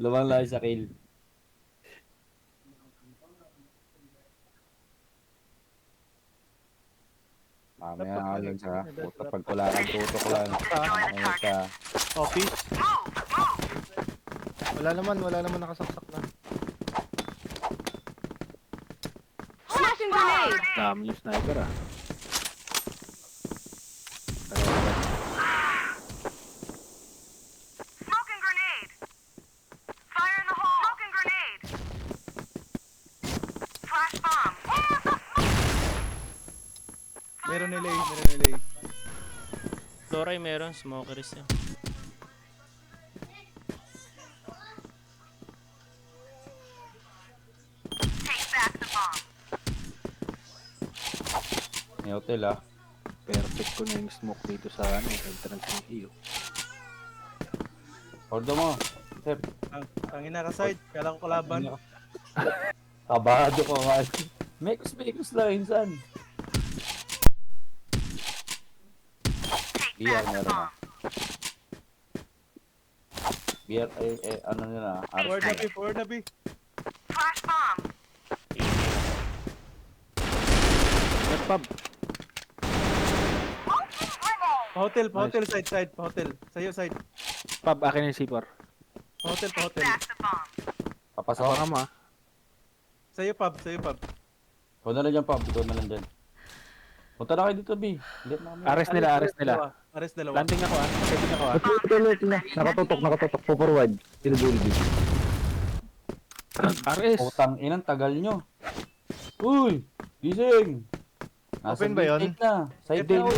Lumang lang sa kill. Mamaya nga lang sa puta pag wala kang tutok lang. Ngayon ka. Office. Wala naman nakasaksak na. Flashing grenade! Dami yung sniper ah. Smoking grenade! Fire in the hole! Smoking grenade! Flash bomb! Meron nila. Floray meron, smokers yan. Take back the bomb. May hotel ah. Perfect ko na yung smoke dito sa entrance ng iyo. Ordo mo. Sep. Tangin na ka side. Kala ko kalaban. Kabado ko nga. Mekos lang insan. Take BR back the meron bomb. ah. BR ano nila. Forward na B, forward na B. Flash bomb! Left pub. Pa-hotel, side, pa-hotel. Sa'yo, side. Pub, akin yung C4. Pa-hotel. Take back the bomb. Papasok. Baka mo ah. Sa'yo, pub. Ikaw na lang dyan, Pab. Ikaw na lang dyan. Punta na kayo dito, B. Hindi, mamaya. Arrest nila. Ares dalawa. Landing ako ah. Landing ako ah. Nakatutok po forward. Pinagulog. Arrest. Putang inang tagal nyo. Uy! Gising! Open ba yun? gate na. Side na.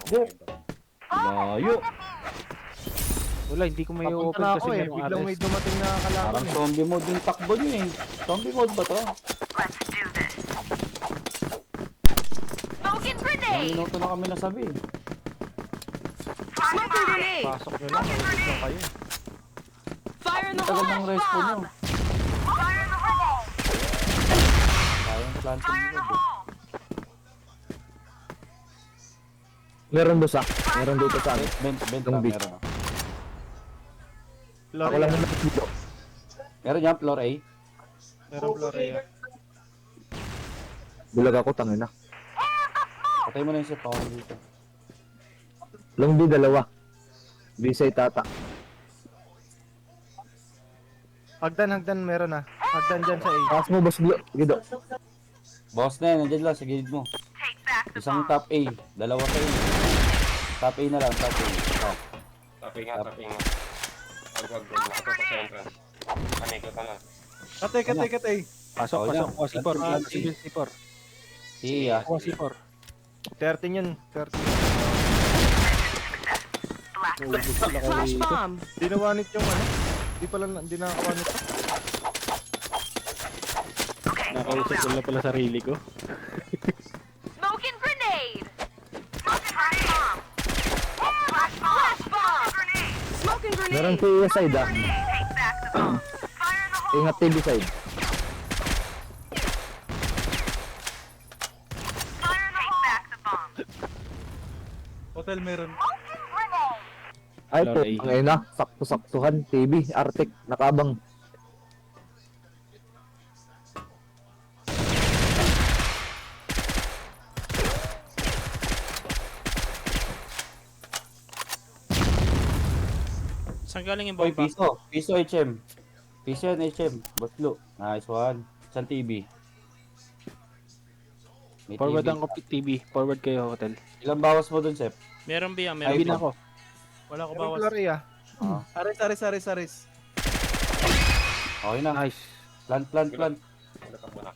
Dep. Layo. Wala, hindi ko may Papunta open na kasi ako eh. merong Biglang may arrest. dumating na kalaban Parang eh. zombie mode yung takbo nyo eh. Zombie mode ba to? Let's do this. Smoking Ilang grenade! minuto na kami nasabi. Smoking grenade! Pasok nyo lang. Maligit lang kayo. Fire in the Tagal hole! ng respo nyo. Fire in the hole! Sayang planting Fire in the nyo. hole! Meron dosa. Meron dito sa amin. Bent Yung ka, beat. meron. Ako lang naman dito. Meron yan, floor A. Meron Florea. Bulag ako, tangina. Patay mo na yung sip ako dito. Long B, dalawa. Bisay tata. Hagdan meron ah. Hagdan dyan sa A. Taas mo, boss Gido. Boss na yan, nandiyan lang sa gilid mo. Take back the Isang bomb. top A, dalawa sa A. Top A na lang, top A. Oh. Taping nga. Wag. Nakatutok sa entrance. Panikot ka na. Katay. Pasok. Oh, yan. Kuha C4. Ah, Civil C4. Iya. Kuha C4. 13 yun. 13. Flash bomb! Di nawanit yung ano. Di nakakawanit pa. Nakausap ko na pala sarili ko. Smoking grenade! Smoking grenade! Bomb! Flash bomb! Flash bomb! Grenade! Smoking grenade! Meron sa iya side ah. Take back the bomb. Fire in the hole! Ingat TV side. Fire in the hole! Take back the bomb. Hotel meron. Ay po, Floor A. ang ina. Sakto-saktuhan. TV, Arctic, nakabang. Saan galing yung Oy, bomba? Piso HM. Piso yan HM. Boss Blue. Nice one. Isang TV. May Forward TV. ang TV. Forward kayo hotel. Ilang bawas mo dun, Sep? Meron ba yan? Ay, Meron na ako. Wala ko Ano bawas. Ah. Ares. Okay na. Nice. Plant. Wala na.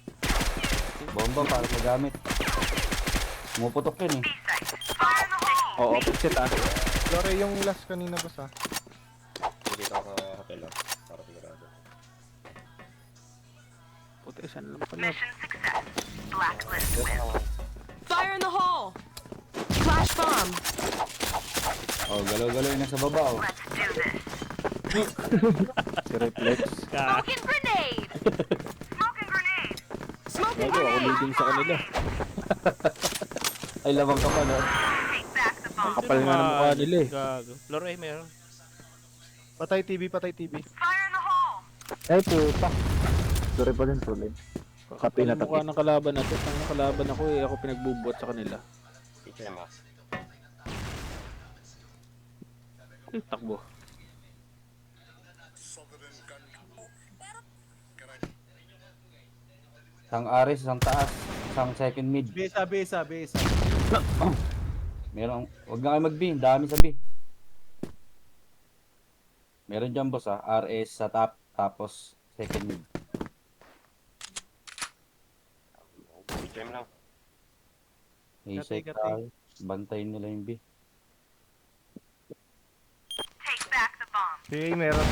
Bomba para magamit. Pumuputok yun eh. Fire in the hole! Oo, open set ah. Flore yung last kanina boss ah. Dito ako sa hotel lang. Para sigurado. Puti, saan lang pala. Mission success. Blacklist win. Fire in the hole! Flash bomb! Oh, galaw-galaw yun sa baba oh. Let's do this. Si Reflex. Smoking grenade! Smoking grenade! Smoking Gago, ako grenade! leading sa kanila. Ay, lamang ka pa no? Take back the bomb. Kapal nga ng mukha nila eh. Gago. Floor A meron. Patay TV, patay TV. Fire in the hole! Ay, puta. Sorry pa din, tuloy. Kapi na Mukha tapi. ng kalaban na to. Ang kalaban ako eh. Ako pinagbubuhat sa kanila. HMS. Ay, takbo. Isang Ares, isang taas, isang second mid. Besa, besa, besa. Meron, wag na kayo mag-B, dami sa B. Meron dyan boss RS sa top, tapos second mid. HM lang. I-check Gati. tayo, bantayin nila yung B. Take back the bomb. PA meron.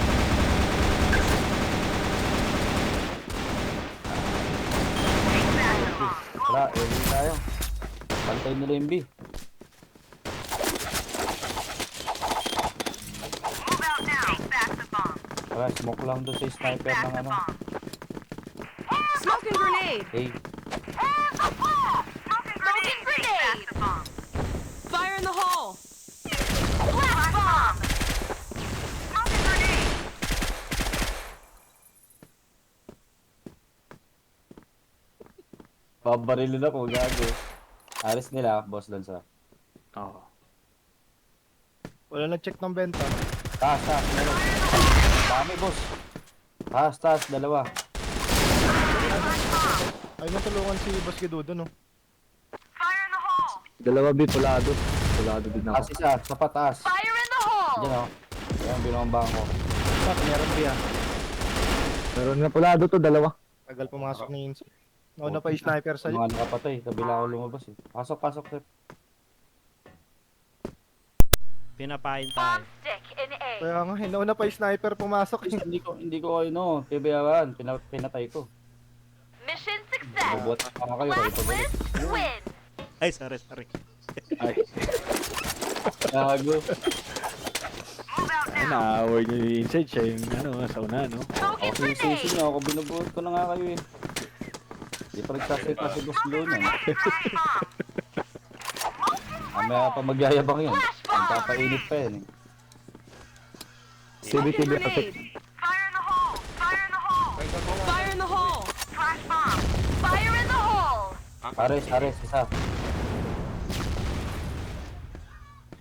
Take back the bomb. Tara, early tayo. Bantayin nila yung B. Move out now. Take back the bomb. Tara, smoke lang doon sa Take sniper back ng the ano. bomb. Smoking grenade! Hey, Smoking grenade! Take back the bomb. Fire in the hole! Flash bomb! Smoking grenade! babarilin ako, gago. Ares nila, boss lang sa. Oo. Wala nag-check ng benta. Taas, taas, meron. Dami, boss. Taas, taas, dalawa. Ay, matulungan si Boss Gedudo, no? Fire in the hole! Dalawa B, pulado. Pulado din Taas ako. isa, sa pataas. Fire in the hole! Diyan o. Yan, binabang ko. Pak, meron diyan. Meron na pulado to, dalawa. Tagal pumasok ni Inso. Nauna pa yung sniper sa'yo. Mga nakapatay, kabila ako lumabas eh. Pasok, pasok, sir. Pinapain tayo. Bomb stick in A. Kaya nga, nauna pa yung sniper pumasok. Hindi ko kayo no, tibayawan, pinatay ko. Mission success! Bubuhat pa kayo, Last kayo list win! Ay, sorry. Ay, Gago. Move out ay now! na-award niyo yung inside. Siya yung sa una, no? Smoking Okay, sisi grenade! nyo ako, binubuhat ko na nga kayo eh. Hindi pa nagsasalita si Boss Blue niyan. Flash bomb! Mamaya pa magyayabang yan. Flash bomb! Ang papainit pa yan eh. CBTV Grenade! protect. Fire in the hole! Fire in the hole! Fire in the hole! Flash bomb! Fire in the hole! Ares, Ares, isa.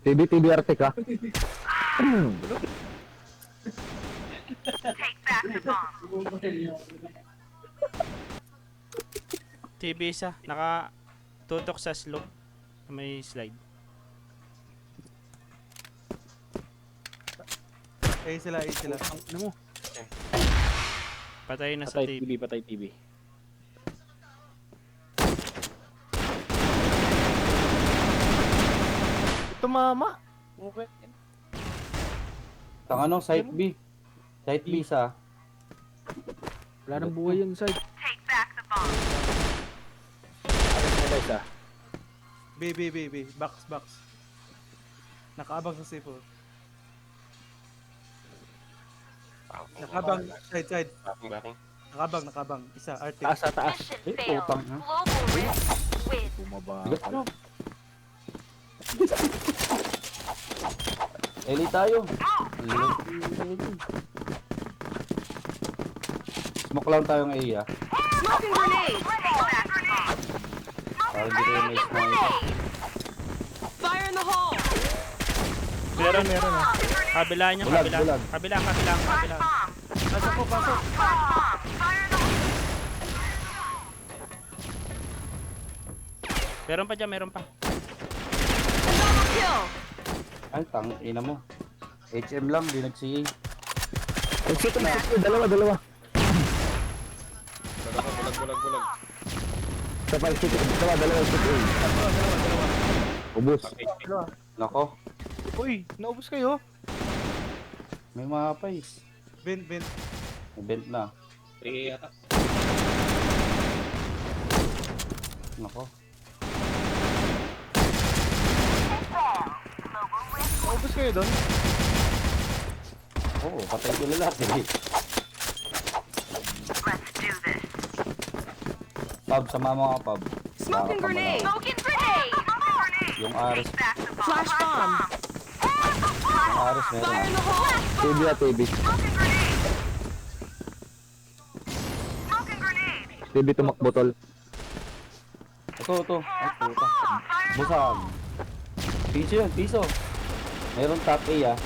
CBTV Arctic ha. Take back the bomb! TV isa. Nakatutok sa slope. May slide. A sila, A sila. Ano mo? Patay na sa Patay TV. TV, patay TV. Tumama. Okay. Tang ano, site B. Site B isa. Wala nang buhay yung side. Take back the bomb! Wala isa. B, B, B, B. Box, box. Nakaabang sa C4. Nakabang, side, side. Backing. Nakabang. Isa, Arctic. Taas sa taas. Mission Eh, failed. putang, ha? Global risk win. Bumaba. Bigat ano? Eli tayo. Smoke lang tayong A ah. Smoking grenade! Take back the bomb! Para hindi tayo may Smoking sniper. grenade! Fire in the hole! Meron. ah. Kabila niya, Bulag, kabila. bulag. Kabila. Flash bomb! Pasok ko, pasok. Flash bomb! Fire in the hole! Meron pa dyan, meron pa. Double kill! Ay, tang ina mo. HM lang, di nag-CA. Exit na, dalawa. Bulag. Sa 5 exit, dalawa exit A. Ubus. Nako, Uy, naubos kayo. may mga pais. Vent, vent. Event na. 3 yata. Nako. Naubos kayo doon. Oo, patay ko lalaki. Let's do this. Pub, sama mo ka, Pub. Smoking Baka grenade! kamalaw. Smoking grenade! Yung Ares. Flash bomb! Ang Ares meron. Fire in ah. the hole! TV at TV. Smoking grenade! Smoking grenade! TV tumakbo tol. Ito. Ay, puta. Busag. Piso yun, piso. Meron top A ah.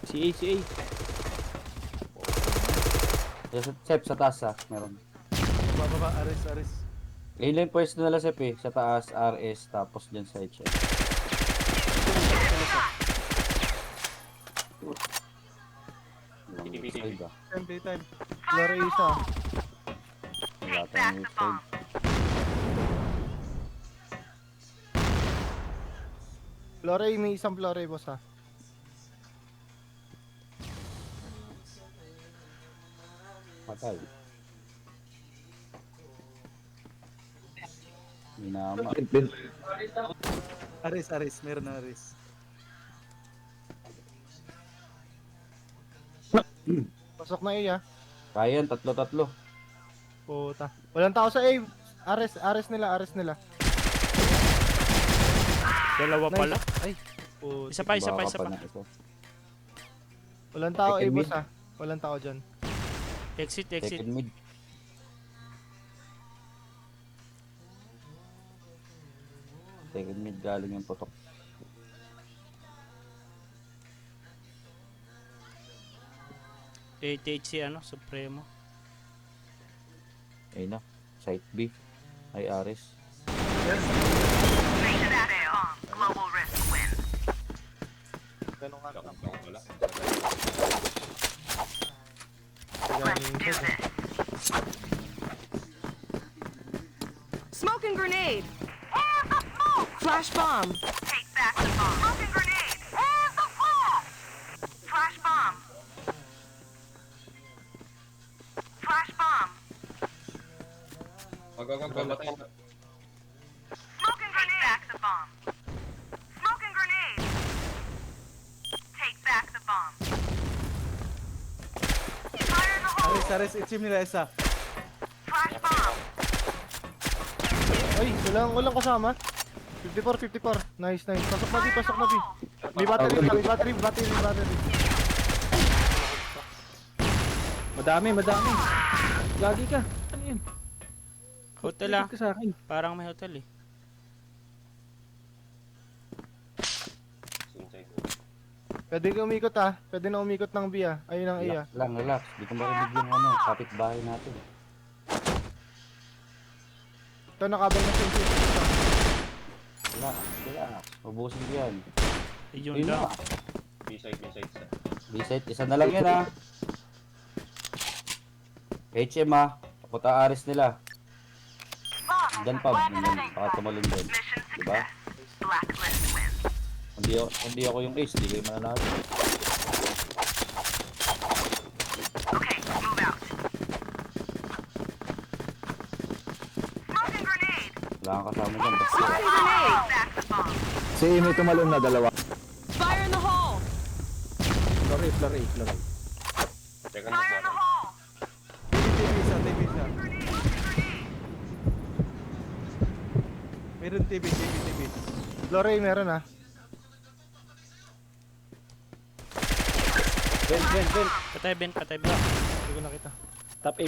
CA. Sep, sa taas ah. Meron. Baba, Ares. Ayun lang yung pwesto nila Sep eh. Sa taas, RS, tapos dyan sa HF. TTP. Time. Flore isa. Wala tayong weak side. Flore, may isang Flore, boss ha. Patay. Minama. Bin. Ares. Meron na Ares. Pasok na A, ha. Kaya yan, tatlo. Puta. Walang tao sa A. Ares nila. Dalawa Nice. pala. Ay. Puta. Isa pa. Baka pa na ito. Walang tao A, Second boss mid. ha. Walang tao dyan. Exit. Second mid. Second mid galing yung putok. ATHC Supremo. Ayun na. Site B. Ay Ares. Station at bomb. Global risk win. Ganun nga. Wala. Let's do this. Smoking grenade! Where's the smoke? Flash bomb. Take back the bomb. Smoking grenade! Where's the smoke? Flash bomb. Flash bomb. Wag. Batayin. Smoking grenade! Take back the bomb. Smoking grenade! Take back the bomb. Fire in the hole! Ares, itim nila isa. Flash bomb. Ay, walang kasama. 54. Nice. Pasok na B. May battery. Madami. Lagi ka. Ano yun? Hotel Ikot ka sa akin. Parang may hotel eh. Sunside. Pwede ka umikot ha. Pwede na umikot ng B ha. Ayun ang A ha. Relax. Di ko marinig yung kapitbahay natin. Ito nakabang na siya. Relax. Ubusin ko yan. Yun Ayun lang. na. B-side sa. B-site, isa na lang yan ah. HM ah. Papunta Ares nila. Diyan pa. Baka tumalun din. Mission Diba? success. Blacklist win. Hindi ako yung ace. Di kayo mananalo. Okay, move out. Smoking grenade! Wala kang kasama dyan. Basta Smoking grenade! Back the bomb. Si may tumalon na dalawa. Fire in the hole! Flore. Teka Fire in the hole! TV isa. Meron TV. Flore, meron ha. Ben. Patay Ben. Hindi ko nakita. Top A.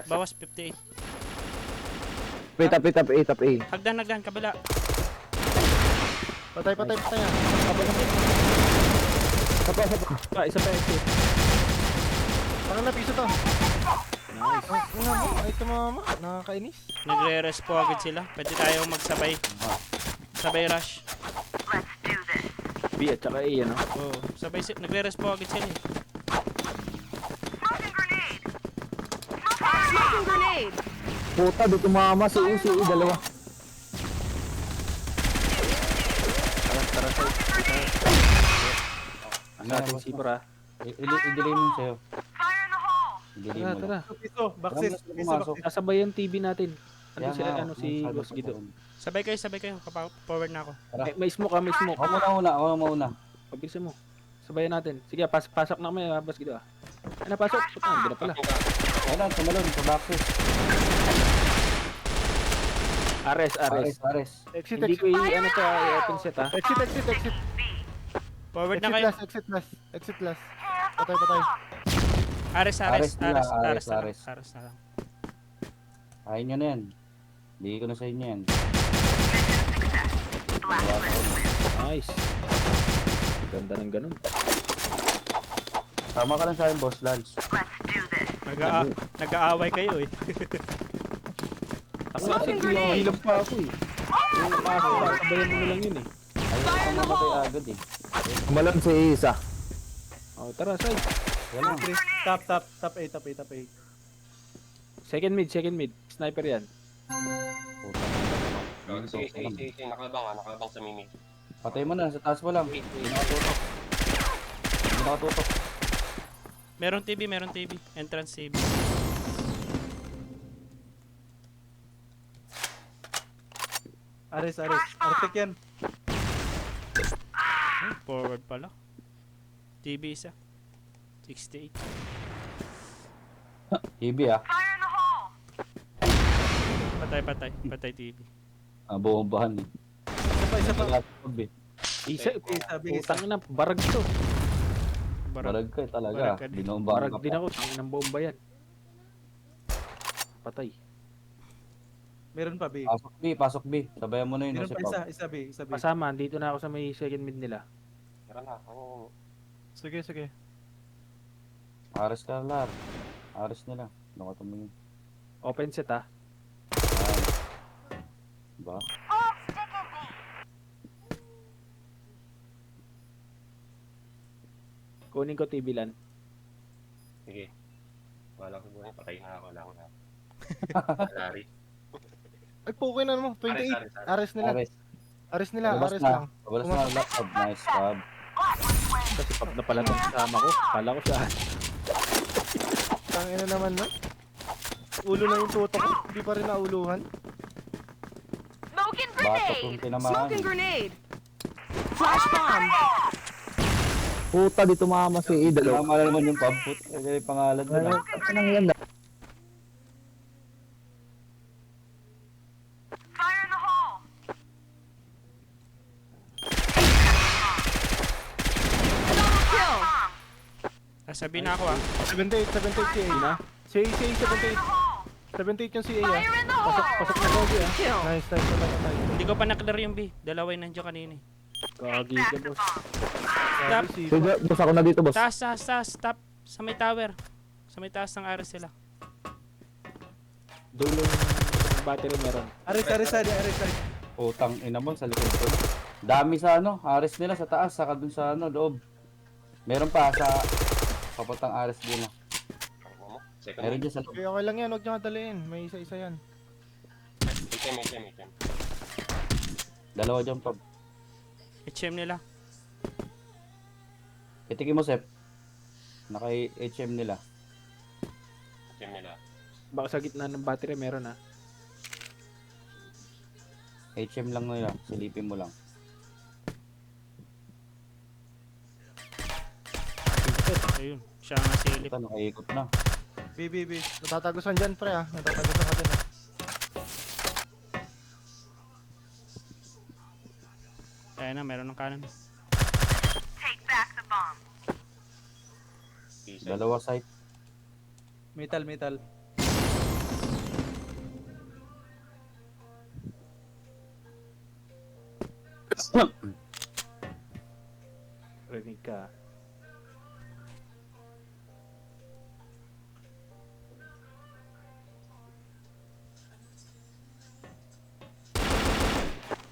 Bawas 58. Wait, up A. Hagdan, kabila. Patay ha. Isa pa exit. Ano na piso to? Ay, tumama. Nakakainis. Nagre-respo agad sila. Pwede tayo magsabay. Sabay rush. Let's do this. B at saka A, ano? Oh, nagre-respo agad sila eh. Smoking grenade! Smoking grenade! Puta, di tumama. Si E, dalawa. Tara, Ano natin si Bra. I-delay mo sa'yo. Fire in the hole! I-delay mo lang. Piso, baksis. Pumasok. Kasabay yung TV natin. Kaya Si nga, si masyado Boss pa Guido. doon. Sabay kayo. Forward na ako. May smoke. Ako mauna. Pabilisan mo. Sabayan natin. Sige, pasok na kami, Boss Guido. Ay, napasok. Hindi na pala. Ayun, tumalon sa boxes. Ares. Ares. Exit. Hindi ko i-open set ha. Exit. B. Forward na Exit kayo. last, exit last. Exit last. Patay, patay. Ares, Ares, Ares nila, Ares, Ares Ares, na lang. Ares. Ares na lang. Ayaw nyo na yan. Bigay ko na sa inyo yan. Nice. Ganda ng ganun. Tama ka lang sa akin, Boss Lance. Nag-aaway kayo eh. Ang nasa hilap pa ako eh. Yung kaso, sabayan mo na lang yun eh. Ayaw ko mamatay agad eh. Kumalam si isa. Oh, tara, side. Wala. Top, top, top 8, top 8, top 8. Second mid, second mid. Sniper yan. Sige, sige, sige, sige. Nakabang sa mimi. Patay mo na, sa taas mo lang. Hindi nakatutok. Hindi nakatutok. Meron TV, meron TV. Entrance TV. Ares, Ares. Arctic yan. Forward pala. TV isa. 68. TV ah. Patay, patay. Patay TV. Bombahan eh. Isa pa. Isa, Sabi, isa. utang na, barag to. Barag. Barag ka talaga. Barag ka din. Binombahan Barag ka din pa. ako, tangin ng bomba yan. Patay. Meron pa, B. Pasok B, pasok B. Sabayan mo na yun. Meron Si pa Pao. isa B, isa B. Pasama, dito na ako sa may second mid nila. Tara na. Oo. Sige, sige. Ares ka, Lar. Ares nila. Ano ka tumingin? Open set ah. Diba? Kunin ko TV lan. Sige. Wala ko buhay. Patay na ako lang na. Lari. Ay, pukin na mo. 28. Ares nila. Ares. Ares nila, Labas Ares na. lang. Labas na. Laptop. Nice, Fab. Kasi pag na pala ng kasama ko, kala ko siya. Tangina naman no. Ulo na yung tutok ko. Hindi pa rin nauluhan. Smoking Batok yung grenade! tinamaan. Smoking grenade! Flash bomb! Puta, di tumama si Idol. Tama na naman yung pamput. Kaya yung pangalan nila. Anong yan? Fire in the hole! Double kill! Sabi na ako ah. 78, 78 CA na. CA, 78. 78 yung CA ah. Fire in the Pasok, hole! pasok na Gogi ah. Kill! Nice, nice, nice. Hindi ko pa na-clear yung B. Dalawa yung nandiyo kanina eh. Gagi ka boss. Stop. Si Sige, boss ako na dito, boss. Taas, taas, taas. Stop. Sa may tower. Sa may taas ng Ares sila. Dulo ng battery meron. Ares, Ares, Ares, Ares, Ares. Putang ina mo sa likod ko. Dami sa ano. Ares nila sa taas. Saka dun sa ano, loob. Meron pa sa papuntang Ares din. Ano mo? Second. Meron dyan sa loob. Okay, okay lang yan. Huwag niyo kadaliin. May isa-isa yan. May time. Dalawa dyan, Pab. HM nila. Itikin mo, Sep. Naka-HM nila. Team nila. Baka sa gitna ng battery meron ah. HM lang nila. Silipin mo lang. Ayun. Siya nga silip. Ito, nakaikot na. B, B, B. Natatagusan dyan, pre ah. Natatagusan ka dyan ah. Kaya na, meron ng kanan. Take back the bomb. Isa. Dalawa site. Metal, metal. Rinig ka.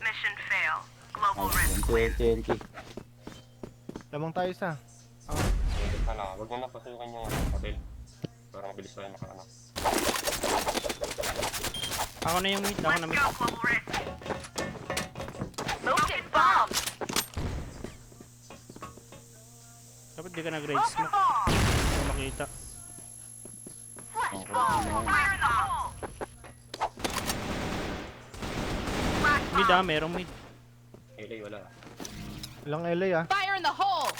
Mission fail. Global risk. TNT. Lamang tayo sa. Ano, wag mo na pasukan yung papel. Para mabilis tayo makaano. Ako na yung mid. Ako na mid. Go, global risk. Smoking bomb! Dapat di ka nag-rage smoke. Para makita. Flash bomb! Fire in the hole! Flash Mid bomb! ah, merong mid. LA wala. Ilang LA ah. Fire in the hole!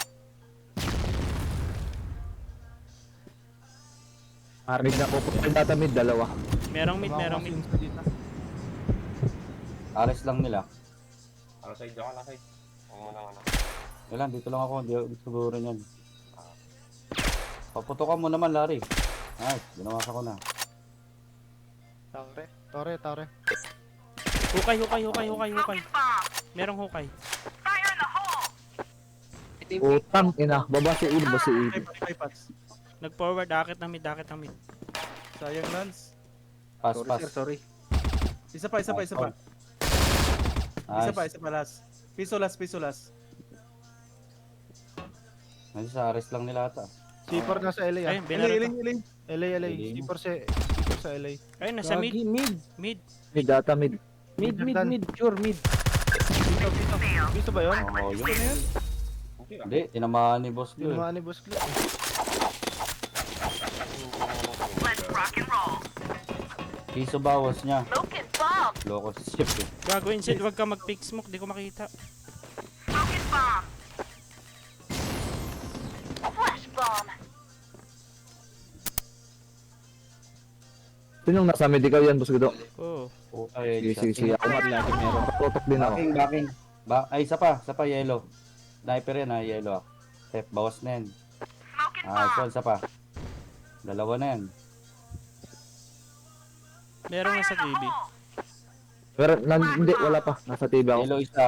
Mid na pupunta yung data mid, dalawa. Merong mid, merong mid. Ares lang nila. Ako side, ako lang side. Huwag mo nang ano. Kailan, dito lang ako. Hindi ako siguro yan. Paputokan mo naman, Larry. Nice, binawasan ko na. Tore. Hukay. Smoking bomb. Merong hukay. Fire in the hole. Utang ina. Baba si Il, baba si Il. Bypass. Nag-forward, akit na mid. Sayang, Lance. Pass, Sorry, pass. sir, sorry. Isa pa. Isa Nice. pa, last. Piso last. Nandiyan sa arrest lang nila ata. C4 nasa LA ah. Ayun, binara to. LA. Iling. C4 sa LA. Ayun, nasa mid. Gagi, mid. Mid. Mid data mid. Mid. Sure, mid. Piso ba yun? Oo, yun. Hindi, tinamaan ni Boss Blue. Tinamaan ni Boss Glue. Let's rock and roll. Piso bawas niya. Smoking bomb. Loko si Chip eh. Gagawin sila, wag ka mag-pick smoke. Di ko makita. Smoking bomb. Flash bomb. Sinong nasa mid ikaw yan, boss Gudo? Oo. Okay, Sige. Ako matlaki meron. Tutok din ako. Backing. Ay, isa pa, yellow. Sniper yan ha, yellow ah. Step, bawas na yan. Smoking Ah, bomb. isa pa. Dalawa na yan. Merong nasa Fire in TV. the hole. Pero hindi, wala pa. Nasa TV ako. Yellow isa.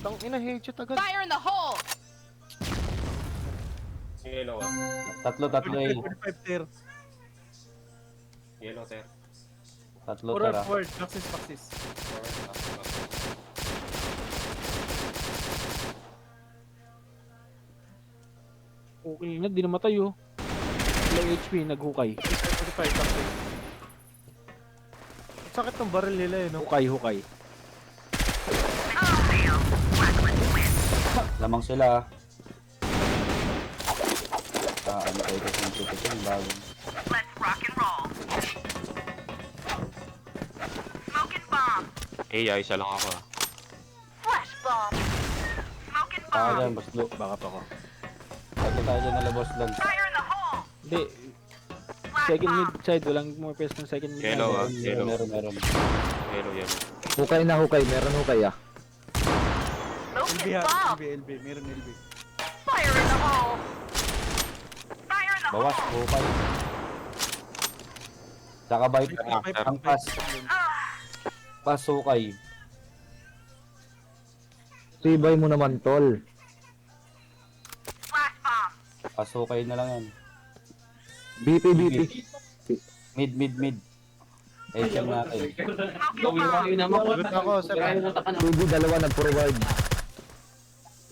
Tang ina, headshot agad. Fire in the hole. Yellow ah. Tatlo A. 45 tier. Yellow sir. Tatlo tara. Forward. Maxis. Okay na, di namatay oh. Low HP, naghukay. 45 Maxis. Sakit ng baril nila eh, no? Hukay. Lamang sila. Ano kayo kasi yung tutukin bago. Let's rock and roll. Smoking bomb. Isa lang ako ah. Flash bomb. Smoking Saka bomb. dyan, Boss Blue. Baka pa ko. Ito tayo dyan nala Boss Blue. Fire in the hole. Hindi, Flash second mid bomb. side. Walang more pest ng second mid. Yellow ah. Yellow. Meron. Yellow. Hukay. Meron hukay ah. Smoking LB ha. bomb. LB. Meron LB. Fire in the hole. Fire in the Bawas, hole. hukay. Saka bite. Ang pass. Pass hukay. Tibay mo naman, tol. Flash bomb. Pass hukay na lang yan. BP. Mid. HM natin. Smoking bomb. Good ako, sir. TV, dalawa nag-forward.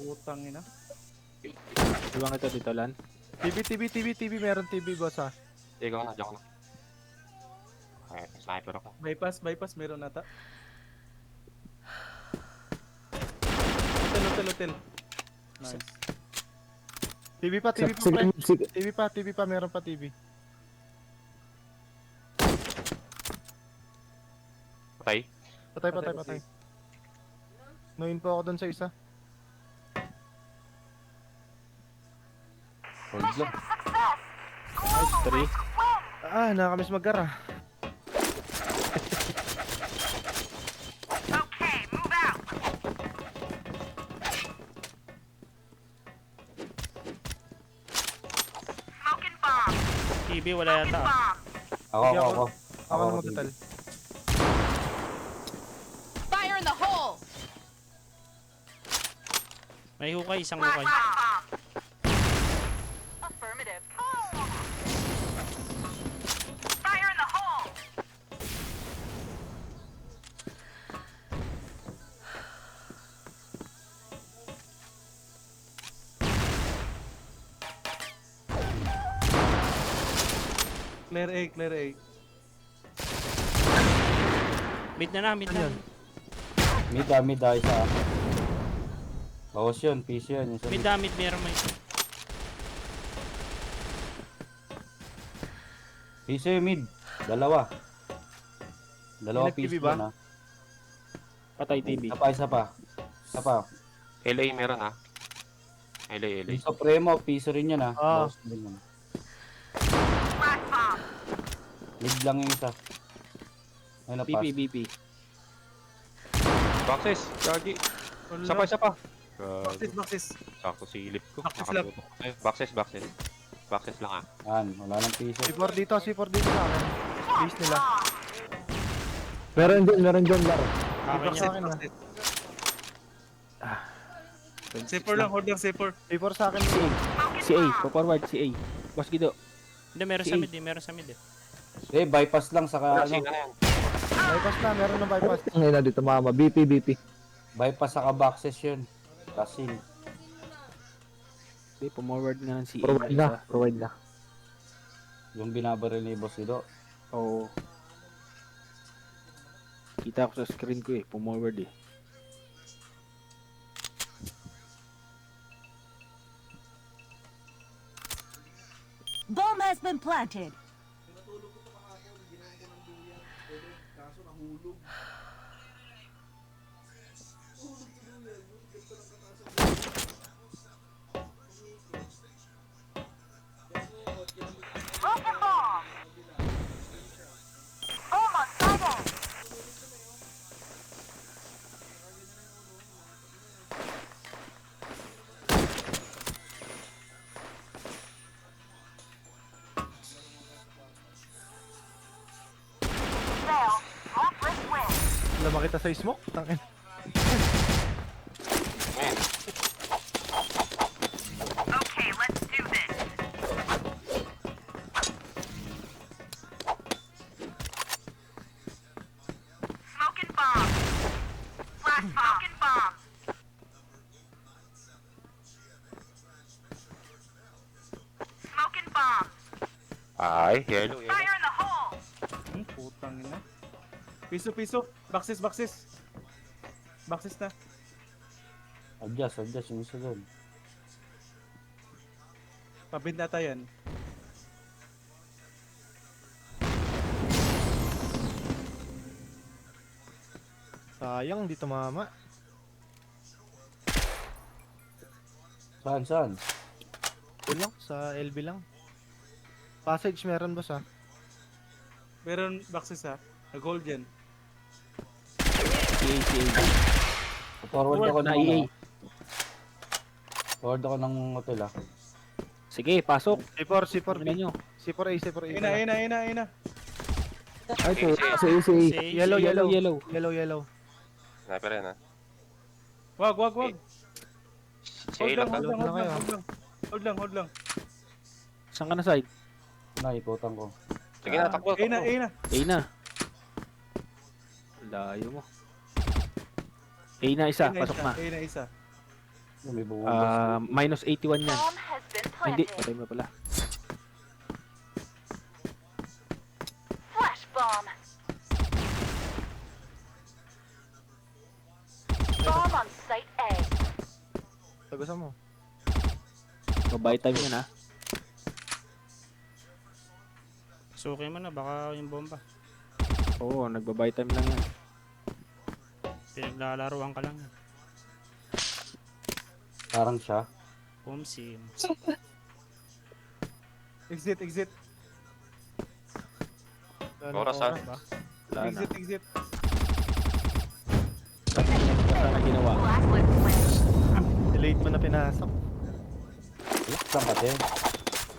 Putang ina. Iwang ito dito, Lan. TV. Meron TV, boss ah. Ikaw na, diyan na. Okay, sniper ako. Bypass. Meron nata. Hotel. Nice. TV pa. Sige. TV pa. Meron pa TV. Patay. Patay. No-in po ako dun sa isa. Hold lang. Success. 3. Nakakamiss mag-gara. Okay, move out. Smoking bomb. TV, wala Smoking yata. bomb. Ako. Ako na mag-hotel. Fire in the hole. May hukay, isang Flash hukay. bomb. Affirmative. Fire in the hole. Clear A. Mid na. Mid isa. Bawas yun, piso yun. Yung sa Mid meron may. Piso yung mid. Dalawa Nag-TV piso ba? yun ha. Patay TV. Isa pa. LA meron ah. LA. Piso premo, piso rin yan ha. Ah. Bawas din yan. Flash bomb. Mid lang yung isa. Ayun na pass. BP. Boxes. Gagi. Wala. Isa pa. Maxis. Sakto silip ko. Boxes lang. Nakatutok. Ay, boxes. Boxes lang ah. Yan, wala nang piso. C4 dito sa akin. Base nila. Meron dyan, laro. Akin Sa yan. akin na. C4 lang, hold lang C4. C4 sa akin. Si A, forward si A. Boss Guido. Hindi, meron sa mid eh. Meron sa mid eh. Eh, bypass lang saka Wala, ano. sila yan. Bypass na, meron ng bypass. Ang ina dito mama. BP. Bypass saka boxes yun. Kasin. Okay, pumorward nga ng si A. Provide na. Yung binabaril ni Boss Ido. Oo. Kita ko sa screen ko eh, pumorward eh. Bomb has been planted. Broken bomb. Bomb on side A. Fail. Hopeless win. Wala makita sa smoke. Tangin. Ngayon. Okay, let's do this. Smoking bomb. Flash smoking bomb. Smoking bomb. Ay, yellow. Fire in the hole. Putang ina. Piso. Boxes. Boxes na. Adjust yung isa doon. Pabinta yan. Sayang, di tumama. Saan? Ito lang, sa LB lang. Passage meron boss ah. Meron boxes ha. Nag-hold yan. Si A. Forward ako Na ng EA. Forward ako ng hotel ah. Sige, pasok. C4 Tingnan nyo. C4A. Ina. Ay, si Si Yellow. Yellow. Sniper yan ah. Wag. Si A lang. Hold lang. Saan ka na side? Naikutan ko. Sige na, takbo. A na. A na. Layo mo. A na isa, pasok na. A na isa. May bubugas. Minus 81 yan. Bomb has been Hindi, planted. patay mo pala. Flash bomb. Bomb on site A. Tagusan mo. Mabay time yan ha. Suki mo na, baka yung bomba. Oo, nagbabay time lang yan. Pinaglalaruan ka lang yan. Parang siya. Pumsi. Exit. Oras ah. Wala na. Exit. Sana ginawa. Blacklist win. Delayed mo na pinasok. Saan ka din?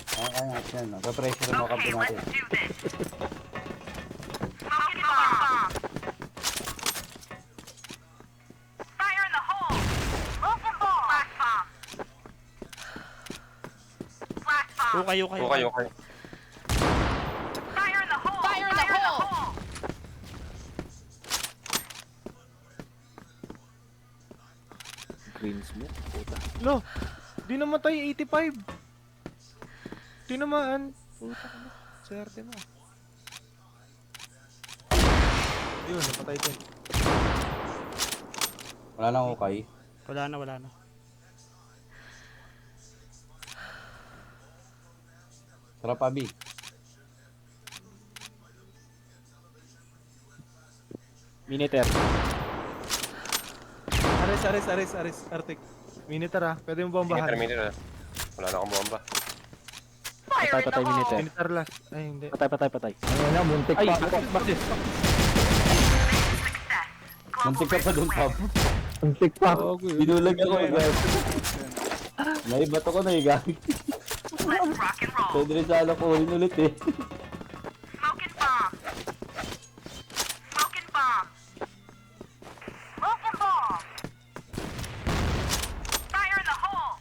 Kaya natin yan. Nagpa-pressure mo kampi Okay, natin. let's do this. Smoking bomb. Fire in the hole. Smoking bomb. Flash bomb. Flash bomb. Okay. Okay. Fire in the hole. Fire in the hole. Green smoke. Puta. Lo, di namatay 85. Tinamaan. Puta ka na. Swerte mo. Yun, napatay din. Wala nang okay. Wala na. Sarap abi. Miniter. Ares, Arctic. Minitor ah, pwede mo bombahan. Meter. Wala na akong bomba. Fire in the Patay hole. miniter. Minitor last. Ay, hindi. Patay. Ayun na, muntik Ay, pa. bakit? Muntik ka pa doon, Pab. Muntik pa. Oo, Binulag ako. Naibato ko na gagi. Let's rock and roll. Pwede rin sana kunin ulit eh. Smoking bomb. Smoking bomb. Smoking bomb. Fire in the hole.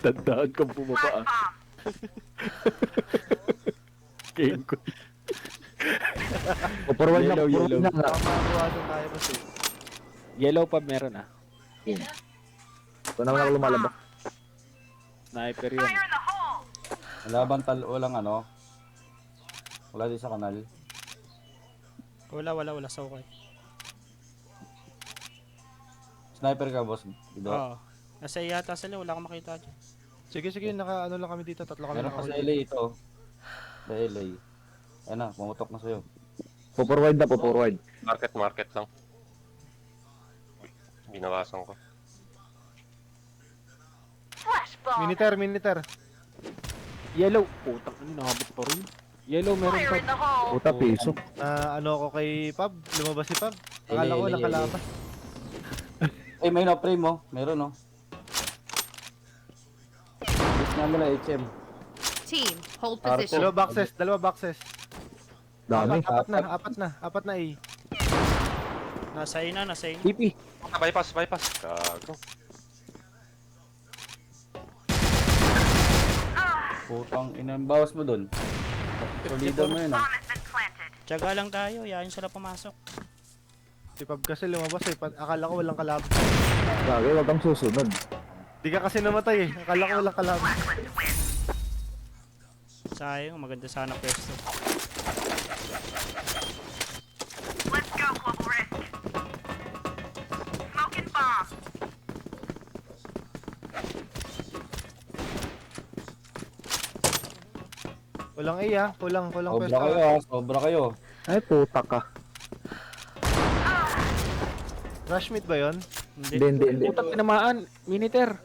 Tandaan kang bumaba Flash ah. bomb. Game ko. Forward na, Yellow, forward yellow. na nga. Makakuha doon tayo boss eh. Yellow pa meron ah. Ito naman ako lumalabas. Sniper yun. Fire in the hole. Walang ano. Wala din sa kanal. Wala sa okay. Sniper ka, boss. Diba? Oo. Nasa yata sila, wala akong makita dyan. Sige, naka ano lang kami dito. Tatlo kami Meron pa sa nakahuli. LA ito. Sa LA. Ayan na, pumutok na sa'yo. Forward na, forward. Market lang. Binawasan ko. Flash bomb. Miniter. Yellow. Putang ano, nakabot pa rin. Yellow meron Fire pa. in the hole. Puta, piso. Ano ako kay Pab? Lumabas si Pab? Akala ko Ele. nakalabas. Eh, may na-frame mo. Meron, no? Hit nga nila, HM. Team, hold Arco. Dalawa boxes. Dami. Apat na eh. Nasa ina. TP. Bypass. Gago. Putang ina, bawas mo dun. Solido mo yun, ah. Bomb has been planted. Tiyaga lang tayo, yayin sila pumasok. Si Pab kasi lumabas eh. Akala ko walang kalaban. Lagi, wag kang susunod. Di ka kasi namatay eh. Akala ko walang kalaban. Blacklist win. Sayang, maganda sana pwesto. Let's go, Global Risk. Smoking bomb. Walang A ah. Kulang Sobra pwesto. kayo, ah. Sobra kayo. Ay, puta ka. Rush meet ba yun? Hindi. Putang tinamaan. Miniter.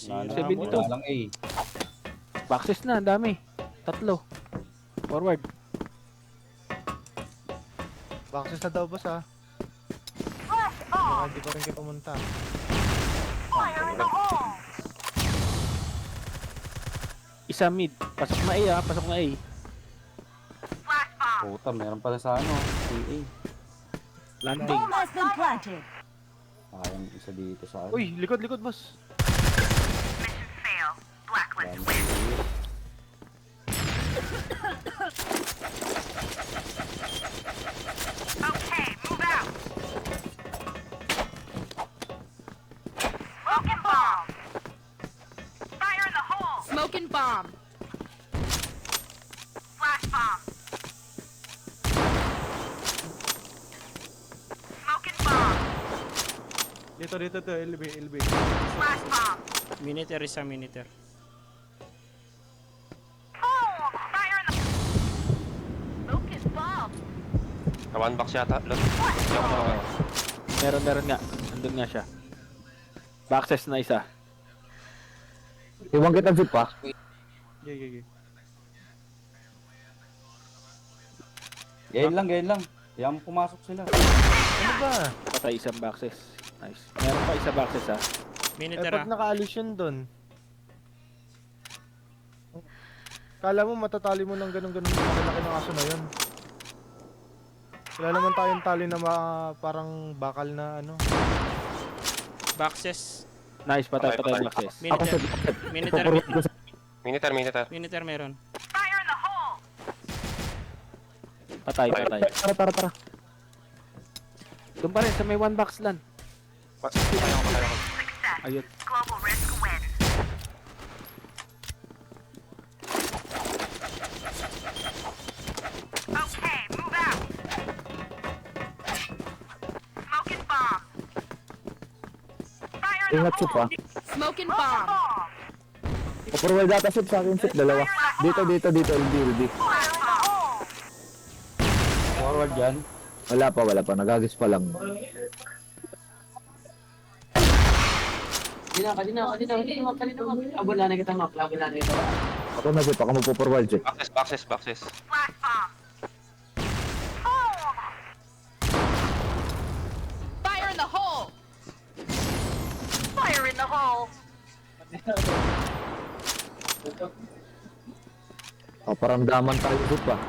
Wala na, 72. wala lang A. Boxes na, ang dami. 3. Forward. Boxes na daw boss ah. Flash Baka bomb. hindi pa rin kayo pumunta. Fire in the hole. Isa mid. Pasok na A ah. Pasok na A. Flash bomb. Puta, meron pala sa ano. CA. Landing. Bomb has been planted. Sayang isa dito sa ano. Uy, likod boss. Mission fail. Blacklist Yan. win. Okay, move out. Smoking bomb. Fire in the hole. Smoking bomb. Flash bomb. Smoking bomb. Dito, LB. Flash bomb. Miniter, isa miniter. Boom. Fire in the. Smoking bomb. Na one box yata. Look. Hindi ako makakawa. Meron nga. Andun nga siya. Boxes na isa. Iwan kita zip pa. Yeah. Gain lang. Yan pumasok sila. Ano ba? Patay isang boxes. Nice. Meron pa isa boxes ah. Miniter Pag nakaalis yun dun. Kala mo matatali mo ng ganun malaki ng aso na yun. Wala naman tayong tali na parang bakal na ano. Boxes. Nice. Patay Patay. boxes. Ako sa Miniter. forward ko sa... Miniter. Miniter meron. Fire in the hole. Patay. Tara. Doon pa rin sa may one box land. Kaya ko. Success. Ayun. Global Risk win. Okay, move out. Smoking bomb. Fire in the Ingat zip pa. hole. Smoking Smoking bomb. bomb. Forward data zip sa akin zip. Dalawa. Dito, LB. Fire in the hole. Forward yan. Wala pa. Nagagis pa lang. Ako na zip. Ako magpo-forward zip. Boxes. Flash bomb. Boom. Fire in the hole. Fire in the hole. Oh, paramdaman tayo Zup ah.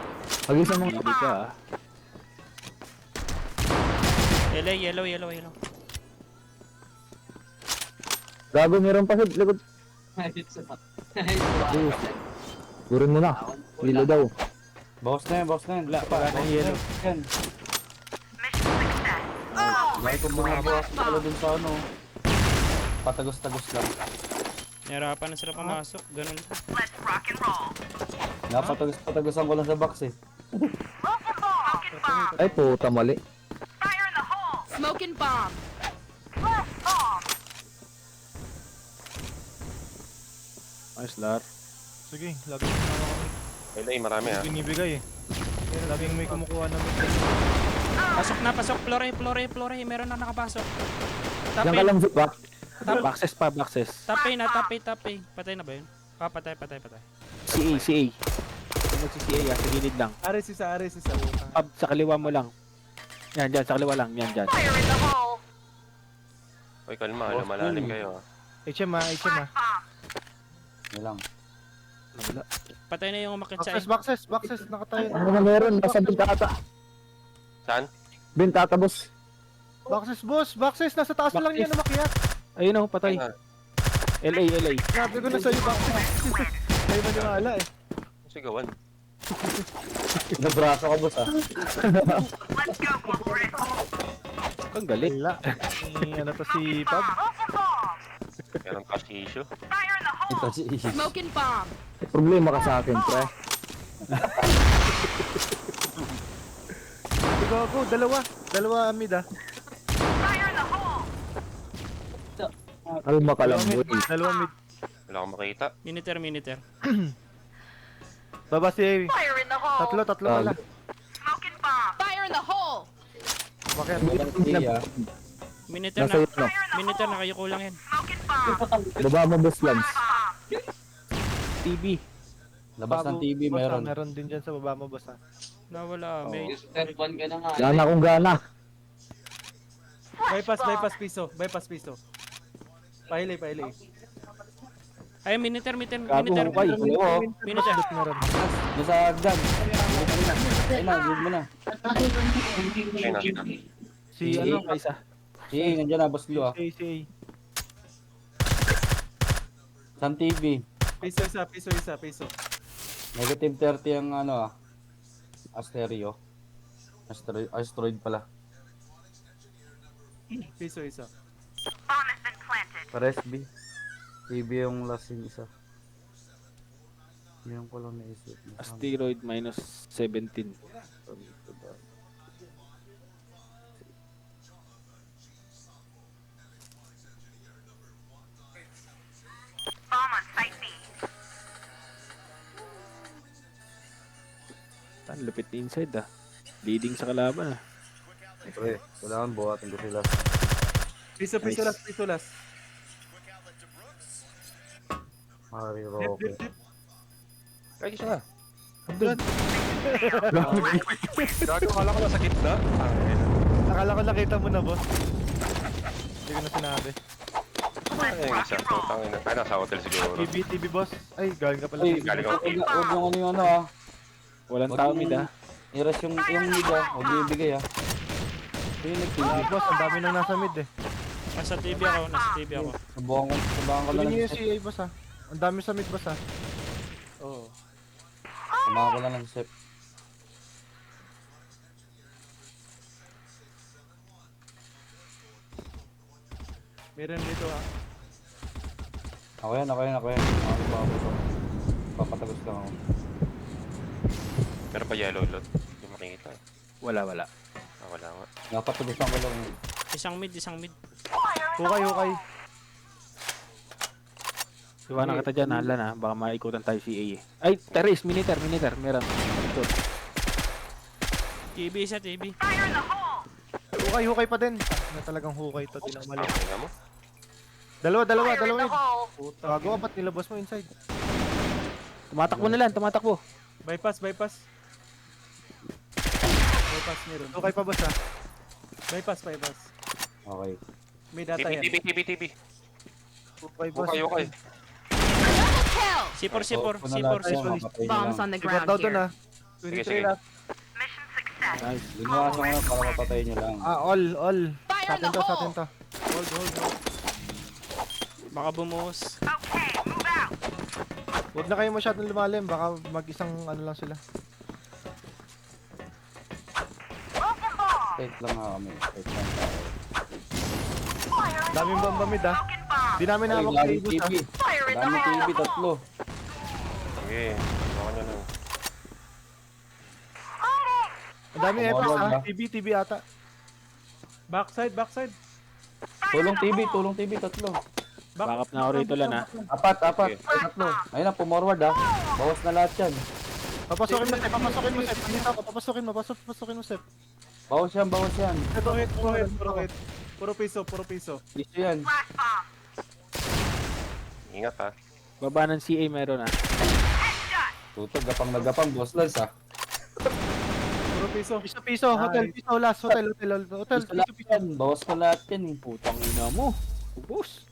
Pag-isa mo. Hindi ka ah. Yellow. Gago, meron pa sa likod. Gurin mo na. Lilo daw. Boss na yan. Wala na yellow. Yan. Mission success. Dahil kung bumabawas na pala dun sa ano. Patagos-tagos lang. Nahirapan na sila pumasok. Ganun. Let's rock and roll. Napatagos-patagosan ko lang sa box eh. Smoking bomb. Ay, puta, mali. Fire in the hole. Smoking bomb. Blast bomb. Nice, Lar. Sige, lagi mo na kami. Relay, marami ha. Binibigay eh. Laging may kumukuha ng Pasok. Flore. Meron na nakapasok. Yan ka Tapin. lang Zup ah. Boxes pa, boxes. Tapay. Patay na ba yun? Patay. CA. Ano si CA ah, sa gilid lang. Ares isa. Pab, sa kaliwa mo lang. Yan, dyan, sa kaliwa lang. Yan, dyan. Fire in the hole. Uy, kalma, malalim kayo ha. HM ah. Blast bomb. Yan lang. Wala. Patay na yung umakit sa Boxes, nakatayo. Ano na meron? Nasa bintata. Saan? Bintata, boss. Boxes, nasa taas lang yan na makiyak. Ayun oh, patay. Ah, LA. Sabi ko na sa'yo, boxes. Kayo maniwala eh. sigawan. Nabraso ka boss ah. Let's go, Global Rift. Ang galit. Wala. Ano to si Pab? Smoking bomb. Meron cash issue. Fire in the hole. Ito si Isis. Smoking bomb. Problema ka sa akin, pre. Go. Dalawa mid ah. Fire in the hole. Kalma ka lang, boy. Dalawa mid. Wala akong makita. Miniter. Baba si Fire in the hole. tatlo pala. Smoking bomb. Fire in the hole. Bakit? Miniter Nasa na. iyo, no? Miniter na kayo kulang yan. Smoking bomb. Baba mo, boss Lance. Bomb. TV. Labas ng TV meron. Meron din dyan sa baba mo, boss ah. Nawala. May Gana kung gana. Bypass piso. Pahili. ay miniter. Gago, hukay. Oo. Miniter. Meron. Doon sa hagdan. Ayun na, gud mo na. Ayun na. Si ano? Isa. Si nandiyan na, boss Lou ah. Si San TV. Piso isa. Negative 30 ang ano ah. Astereo. Asteroid pala. Piso isa. Bomb has been planted. Pares B. TV yung last yung isa. Yan ko lang naisip. Asteroid minus 17. Bomb on site B. Tan lupit ni inside ah. Leading sa kalaban ah. Pre, kailangan buhatin ko sila. Piso last. Mari Roque. Ay, isa na. Andun. Gago, kala ko nasa gitna. Akala ko nakita mo na, boss. Hindi ko na sinabi. Ay, isa. Putang ina. Ay, nasa hotel siguro. TV, boss. Ay, galing ka pala. Ay, Galing ako. huwag yung ano yung ano ah. Walang Wag tao yung- mid ah. Iras yung mid ah. Huwag yung ibigay ah. Yung TV, boss. Ang dami nang nasa mid eh. Nasa TV ako. Subukan ko Tuloy lang. niyo yung CA, boss ah. Ang dami sa mid, boss ah. Oo. Subukan ko lang ng set. Meron dito ah. Ako yan. Papatagos lang ako. Meron pa yellow lot. Hindi makikita. Wala. Ah, wala nga. Napatagosan ko lang. Isang mid. Hukay. Iwanan kita dyan, hala na. Baka maikutan tayo si A eh. Ay, terrace, miniter. Meron. Ito. TV isa, TV. Fire in the hole. Hukay pa din. Na talagang hukay to. Tinamali. Ah, tingnan mo. Dalawa Fire in the mid. hole. Gago ka, ba't nilabas mo inside? Tumatakbo na lang, tumatakbo. Bypass meron. Hukay pa, boss ah. Bypass. Okay. May data yan. TV. Hukay, boss. Okay. kill! C4, C4, Bawas ko na C4, lahat yan, C4. mapatay nyo Bombs lang. on the Sipat ground daw dun here. ah. Sige, 23 sige. last. Mission success. Nice. Ginawa ko ngayon para mapatay nyo lang. All. Fire Sa in atin the to, sa atin hole! to. Hold. Baka bumuhos. Okay, move out! Huwag na kayo masyadong lumalim, baka mag-isang ano lang sila. Open bomb! Wait lang nga kami. Wait lang tayo. Fire in the Daming hole! bomba mid ah. Smoking bomb! Di namin Ay, hawak sa daming ibus ah. TV. Fire in the Daming hole! TV, tatlo. Sige, baka nyo lang. Ang dami Kumawala FS ah. ba? TV ata. Backside. Tulong TV, tatlo. Back up na ako rito lang ha. Apat. Ay, tatlo. Ayun na, pumorward ah. Bawas na lahat yan. Papasokin mo, Sep. Nandito ako, papasokin mo, Sep. Bawas yan. Puro hit. Puro piso. Gusto yan. Flash bomb! Ingat ha. Baba ng CA meron ha. Headshot! Tutog, gapang boss Lance ah. Puro piso. Piso, hotel, piso, last, hotel, Gusto lahat yan. Bawas na lahat yan eh. Putang ina mo. Ubus.